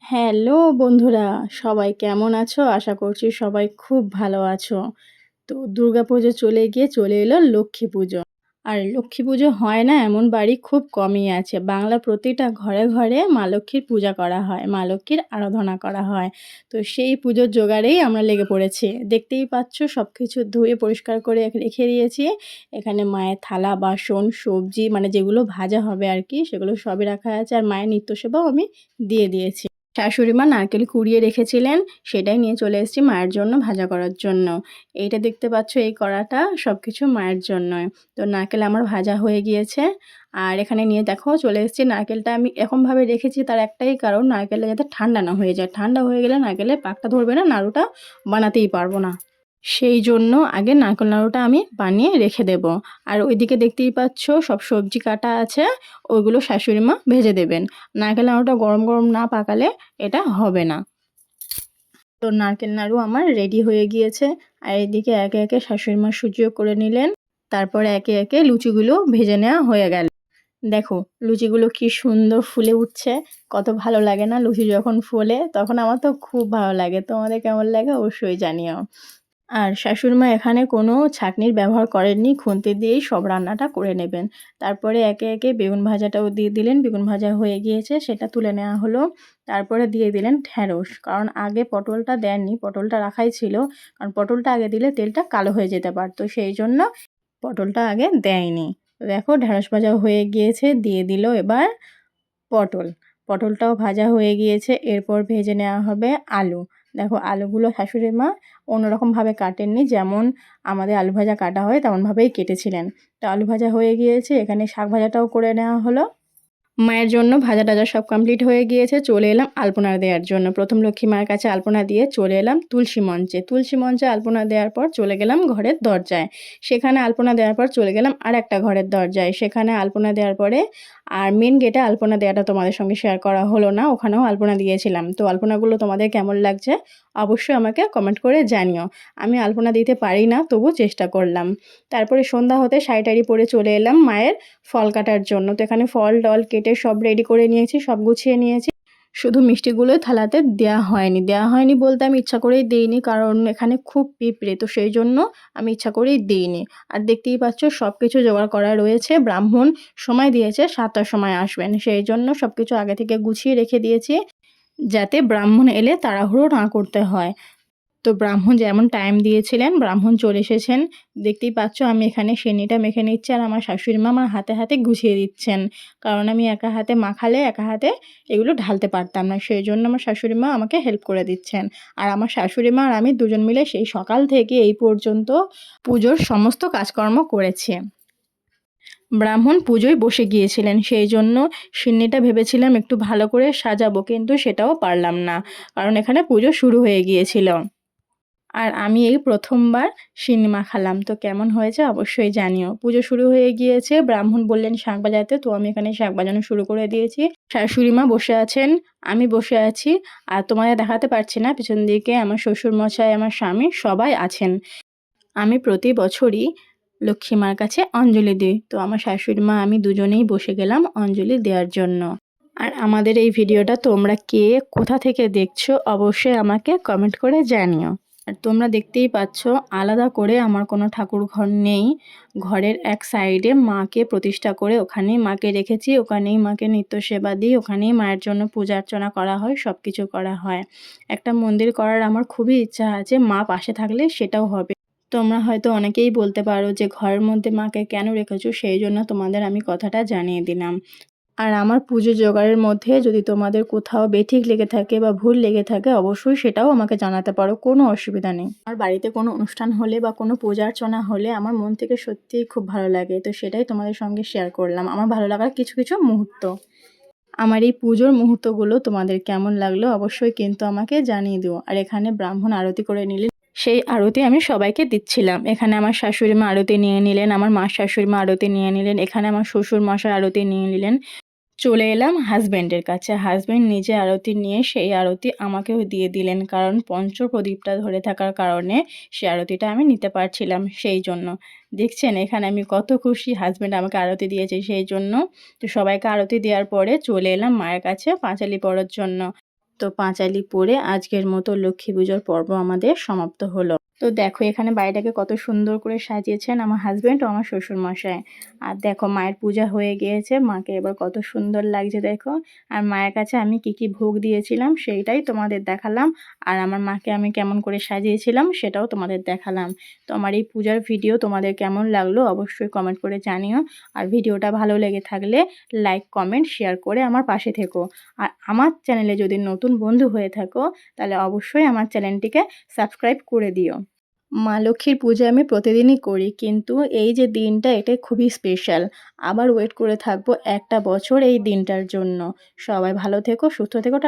Hello বন্ধুরা, সবাই কেমন আছো? আশা করছি সবাই খুব ভালো আছো। তো দুর্গাপুজো চলে এলো লক্ষ্মী পুজো। আর লক্ষ্মী পুজো হয় না এমন বাড়ি খুব কমই আছে। বাংলার প্রতিটা ঘরে ঘরে মা লক্ষ্মীর পূজা করা হয়, মা লক্ষ্মীর আরাধনা করা হয়। তো সেই পুজোর জোগাড়েই আমরা লেগে পড়েছি। দেখতেই পাচ্ছ সব কিছু ধুয়ে পরিষ্কার করে রেখে দিয়েছি। এখানে মায়ের থালা, বাসন, সবজি মানে যেগুলো ভাজা হবে আর কি সেগুলো সবই রাখা আছে। আর মায়ের নিত্য সেবাও আমি দিয়ে দিয়েছি। শাশুড়ি মা নারকেল কুড়িয়ে রেখেছিলেন, সেটাই নিয়ে চলে এসেছি মায়ের জন্য ভাজা করার জন্য। এইটা দেখতে পাচ্ছ, এই কড়াটা সব কিছু মায়ের জন্যই। তো নারকেল আমার ভাজা হয়ে গিয়েছে। আর এখানে নিয়ে দেখো চলে এসেছি। নারকেলটা আমি এরকমভাবে রেখেছি, তার একটাই কারণ নারকেলটা যাতে ঠান্ডা না হয়ে যায়। ঠান্ডা হয়ে গেলে নারকেলের পাকটা ধরবে না, নাড়ুটা বানাতেই পারবো না। সেই জন্য আগে নারকেল নাড়ুটা আমি বানিয়ে রেখে দেব। আর ওইদিকে দেখতেই পাচ্ছ সব সবজি কাটা আছে, ওইগুলো শাশুড়ি মা ভেজে দেবেন। নারকেল নাড়ুটা গরম গরম না পাকালে এটা হবে না। তো নারকেল নাড়ু আমার রেডি হয়ে গিয়েছে। আর এদিকে একে একে শাশুড়ি মা সুজিও করে নিলেন। তারপরে একে একে লুচিগুলো ভেজে নেওয়া হয়ে গেল। দেখো লুচিগুলো কি সুন্দর ফুলে উঠছে, কত ভালো লাগে না লুচি যখন ফোলে, তখন আমার তো খুব ভালো লাগে। তোমাদের কেমন লাগে অবশ্যই জানিও। আর শাশুড়িমা এখানে কোনো ছাঁকনির ব্যবহার করেননি, খুন্তি দিয়েই সব রান্নাটা করে নেবেন। তারপরে একে একে বেগুন ভাজাটাও দিয়ে দিলেন। বেগুন ভাজা হয়ে গিয়েছে, সেটা তুলে নেওয়া হলো। তারপরে দিয়ে দিলেন ঢ্যাঁড়স, কারণ আগে পটলটা দেননি, পটলটা রাখাই ছিল। কারণ পটলটা আগে দিলে তেলটা কালো হয়ে যেতে পারতো, সেই জন্য পটলটা আগে দেয়নি। তো দেখো ঢ্যাঁড়স ভাজা হয়ে গিয়েছে, দিয়ে দিল এবার পটল। পটলটাও ভাজা হয়ে গিয়েছে, এরপর ভেজে নেওয়া হবে আলু। দেখো আলুগুলো শাশুড়ি মা অন্যরকমভাবে কাটেননি, যেমন আমাদের আলু ভাজা কাটা হয় তেমনভাবেই কেটেছিলেন। তো আলু ভাজা হয়ে গিয়েছে, এখানে শাক ভাজাটাও করে নেওয়া হলো। মায়ের জন্য ভাজা টাজা সব কমপ্লিট হয়ে গিয়েছে, চলে এলাম আলপনা দেওয়ার জন্য। প্রথম লক্ষ্মী মায়ের কাছে আলপনা দিয়ে চলে এলাম তুলসী মঞ্চে। তুলসী মঞ্চে আলপনা দেওয়ার পর চলে গেলাম ঘরের দরজায়। সেখানে আলপনা দেওয়ার পর চলে গেলাম আর একটা ঘরের দরজায়। সেখানে আলপনা দেওয়ার পরে আর মেন গেটে আলপনা দেওয়াটা তোমাদের সঙ্গে শেয়ার করা হলো না, ওখানেও আলপনা দিয়েছিলাম। তো আলপনাগুলো তোমাদের কেমন লাগছে অবশ্যই আমাকে কমেন্ট করে জানিও। আমি আলপনা দিতে পারি না, তবু চেষ্টা করলাম। তারপরে সন্ধ্যা হতে শাড়ি টাড়ি পরে চলে এলাম মায়ের ফল কাটার জন্য। তো এখানে ফল টল কেটে সব রেডি করে নিয়েছি, সব গুছিয়ে নিয়েছি। শুধু মিষ্টিগুলো থালাতে দেওয়া হয়নি বলতে আমি ইচ্ছা করেই দিইনি, কারণ এখানে খুব পিঁপড়ে, তো সেই জন্য আমি ইচ্ছা করেই দিইনি। আর দেখতেই পাচ্ছ সব কিছু জোগাড় করা রয়েছে। ব্রাহ্মণ সময় দিয়েছে 7টার সময় আসবেন, সেই জন্য সব কিছু আগে থেকে গুছিয়ে রেখে দিয়েছি, যাতে ব্রাহ্মণ এলে তাড়াহুড়ো না করতে হয়। তো ব্রাহ্মণ যেমন টাইম দিয়েছিলেন, ব্রাহ্মণ চলে এসেছেন। দেখতেই পাচ্ছ আমি এখানে সেনিটা মেখে নিচ্ছি, আর আমার শাশুড়ি মা আমার হাতে হাতে গুছিয়ে দিচ্ছেন। কারণ আমি একা হাতে মাখালে একা হাতে এগুলো ঢালতে পারতাম না, সেই জন্য আমার শাশুড়ি মা আমাকে হেল্প করে দিচ্ছেন। আর আমার শাশুড়ি মা আর আমি দুজন মিলে সেই সকাল থেকে এই পর্যন্ত পুজোর সমস্ত কাজকর্ম করেছি। ব্রাহ্মণ পুজোয় বসে গিয়েছিলেন, সেই জন্য সিন্নিটা ভেবেছিলাম একটু ভালো করে সাজাবো, কিন্তু সেটাও পারলাম না, কারণ এখানে পুজো শুরু হয়ে গিয়েছিল। আর আমি এই প্রথমবার সিন্নি মাখালাম। তো কেমন হয়েছে অবশ্যই জানিও। পুজো শুরু হয়ে গিয়েছে, ব্রাহ্মণ বললেন শাঁখ বাজাতে, তো আমি এখানে শাঁখ বাজানো শুরু করে দিয়েছি। শাশুড়ি মা বসে আছেন, আমি বসে আছি। আর তোমাদের দেখাতে পারছি না, পিছন দিকে আমার শ্বশুরমশাই, আমার স্বামী সবাই আছেন। আমি প্রতি বছরই লক্ষ্মী মার কাছে অঞ্জলি দিই। তো আমার শাশুড়ি মা আমি দুজনেই বসে গেলাম অঞ্জলি দেওয়ার জন্য। আর আমাদের এই ভিডিওটা তোমরা কে কোথা থেকে দেখছো অবশ্যই আমাকে কমেন্ট করে জানিও। আর তোমরা দেখতেই পাচ্ছ আলাদা করে আমার কোনো ঠাকুর ঘর নেই। ঘরের এক সাইডে মাকে প্রতিষ্ঠা করে ওখানেই মাকে রেখেছি, ওখানেই মাকে নিত্য সেবা দিই, ওখানেই মায়ের জন্য পূজা অর্চনা করা হয়, সব কিছু করা হয়। একটা মন্দির করার আমার খুবই ইচ্ছা আছে, মা পাশে থাকলে সেটাও হবে। তোমরা হয়তো অনেকেই বলতে পারো যে ঘরের মধ্যে মাকে কেন রেখেছো, সেই জন্য তোমাদের আমি কথাটা জানিয়ে দিলাম। আর আমার পুজো জোগাড়ের মধ্যে যদি তোমাদের কোথাও বেঠিক লেগে থাকে বা ভুল লেগে থাকে অবশ্যই সেটাও আমাকে জানাতে পারো, কোনো অসুবিধা নেই। আমার বাড়িতে কোনো অনুষ্ঠান হলে বা কোনো পূজা অর্চনা হলে আমার মন থেকে সত্যিই খুব ভালো লাগে, তো সেটাই তোমাদের সঙ্গে শেয়ার করলাম আমার ভালো লাগার কিছু কিছু মুহূর্ত। আমার এই পুজোর মুহূর্তগুলো তোমাদের কেমন লাগলো অবশ্যই কিন্তু আমাকে জানিয়ে দিও। আর এখানে ব্রাহ্মণ আরতি করে নিলেন, সেই আরতি আমি সবাইকে দিচ্ছিলাম। এখানে আমার শাশুড়ি মা আরতি নিয়ে নিলেন, আমার মা শাশুড়ি মা আরতি নিয়ে নিলেন, এখানে আমার শ্বশুর মশাই আরতি নিয়ে নিলেন। চলে এলাম হাজব্যান্ডের কাছে। হাজব্যান্ড নিজে আরতি নিয়ে সেই আরতি আমাকেও দিয়ে দিলেন, কারণ পঞ্চপ্রদীপটা ধরে থাকার কারণে সেই আরতিটা আমি নিতে পারছিলাম, সেই জন্য। দেখছেন এখানে আমি কত খুশি, হাজব্যান্ড আমাকে আরতি দিয়েছে সেই জন্য। তো সবাইকে আরতি দেওয়ার পরে চলে এলাম মায়ের কাছে পাঁচালি পড়ার জন্য। তো পাঁচালি পরে আজকের মতো লক্ষ্মী পুজোর পর্ব আমাদের সমাপ্ত হলো। তো দেখো এখানে বাড়িটাকে কত সুন্দর করে সাজিয়েছেন আমার হাজব্যান্ড ও আমার শ্বশুরমশাই। আর দেখো মায়ের পূজা হয়ে গিয়েছে, মাকে এবার কত সুন্দর লাগছে দেখো। আর মায়ের কাছে আমি কি কি ভোগ দিয়েছিলাম সেইটাই তোমাদের দেখালাম। আর আমার মাকে আমি কেমন করে সাজিয়েছিলাম সেটাও তোমাদের দেখালাম। তো আমার এই পূজার ভিডিও তোমাদের কেমন লাগলো অবশ্যই কমেন্ট করে জানিও। আর ভিডিওটা ভালো লেগে থাকলে লাইক, কমেন্ট, শেয়ার করে আমার পাশে থেকো। আর আমার চ্যানেলে যদি নতুন বন্ধু হয়ে থাকো তাহলে অবশ্যই আমার চ্যানেলটিকে সাবস্ক্রাইব করে দিও। মা লক্ষ্মীর পূজা আমি প্রতিদিনই করি, কিন্তু এই যে দিনটা এটা খুবই স্পেশাল। আবার ওয়েট করে থাকবো একটা বছর এই দিনটার জন্য। সবাই ভালো থেকো, সুস্থ থেকো।